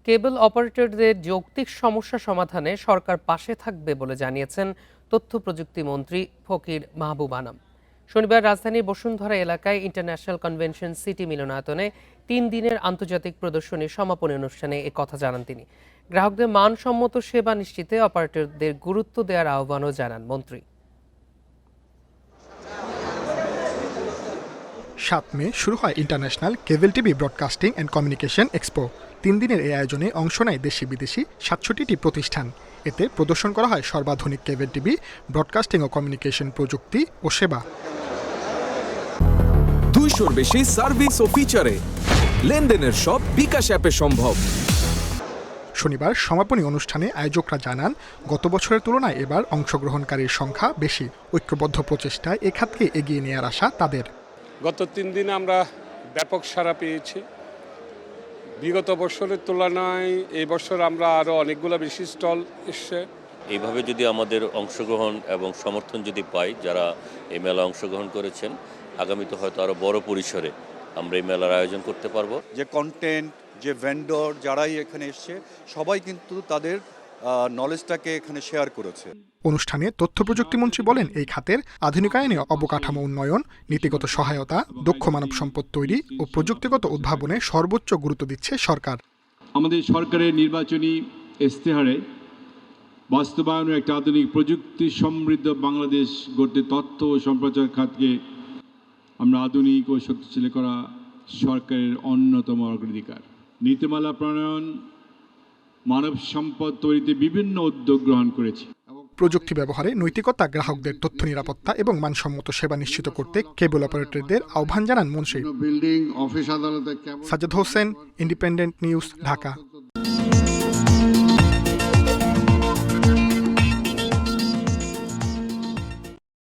কেবল অপারেটরদের যৌক্তিক সমস্যা সমাধানে সরকার পাশে থাকবে বলে জানিয়েছেন তথ্য প্রযুক্তি মন্ত্রী ফকির মাহবুব আনাম। শনিবার রাজধানীর বসুন্ধরা এলাকায় ইন্টারন্যাশনাল কনভেনশন সিটি মিলনায়তনে 3 দিনের আন্তর্জাতিক প্রদর্শনীর সমাপনী অনুষ্ঠানে কথা জানান তিনি। গ্রাহকদের মানসম্মত সেবা নিশ্চিতে অপারেটরদের গুরুত্ব দেওয়ার আহ্বানও জানান মন্ত্রী। 7 মে শুরু হয় international cable TV broadcasting and communication expo. 3 দিনের এই আয়োজনে অংশ নেয় দেশি বিদেশি 67টি প্রতিষ্ঠান। এতে প্রদর্শন করা হয় সর্বাধুনিক কেবল টিভি, ব্রডকাস্টিং ও কমিউনিকেশন প্রযুক্তি ও সেবা। 200-র বেশি সার্ভিস ও ফিচারে লেনদেনের সব বিকাশ অ্যাপে সম্ভব। শনিবার সমাপনী অনুষ্ঠানে আয়োজকরা জানান, গত বছরের তুলনায় এবার অংশগ্রহণকারীর সংখ্যা বেশি। ঐক্যবদ্ধ প্রচেষ্টায় এ খাতকে এগিয়ে নেওয়ার আশা তাদের। গত 3 দিনে আমরা ব্যাপক সাড়া পেয়েছি। বিগত বছরের তুলনায় এই বছর আমরা আরও অনেকগুলো বেশি স্টল এসছে। এইভাবে যদি আমাদের অংশগ্রহণ এবং সমর্থন যদি পাই, যারা এই মেলা অংশগ্রহণ করেছেন, আগামীতে হয়তো আরও বড় পরিসরে আমরা এই মেলার আয়োজন করতে পারবো। যে কন্টেন্ট, যে ভেন্ডর যারাই এখানে এসছে সবাই কিন্তু তাদের নলেজটাকে এখানে শেয়ার করেছে। অনুষ্ঠানে তথ্য প্রযুক্তি মন্ত্রী বলেন, এই খাতের আধুনিকায়নে অবকাঠামো উন্নয়ন, নীতিগত সহায়তা, দক্ষ মানব সম্পদ তৈরি ও প্রযুক্তিগত উদ্ভাবনে সর্বোচ্চ গুরুত্ব দিচ্ছে সরকার। আমাদের সরকারের নির্বাচনী ইশতেহারে বাস্তবায়নের একটা আধুনিক প্রযুক্তি সমৃদ্ধ বাংলাদেশ গড়তে তথ্য ও সম্প্রচার খাতকে আমরা আধুনিক ও শক্তিশালী করা সরকারের অন্যতম অগ্রাধিকার। নীতিমালা প্রণয়ন, মানব সম্পদ তৈরিতে বিভিন্ন উদ্যোগ গ্রহণ করেছি। প্রযুক্তি ব্যবহারে নৈতিকতা, গ্রাহকদের তথ্য নিরাপত্তা এবং মানসম্মত সেবা নিশ্চিত করতে কেবল অপারেটরদের আহ্বান জানান মন্ত্রী। বিল্ডিং, অফিস, আদালতে সাজ্জাদ হোসেন, ইন্ডিপেন্ডেন্ট নিউজ, ঢাকা।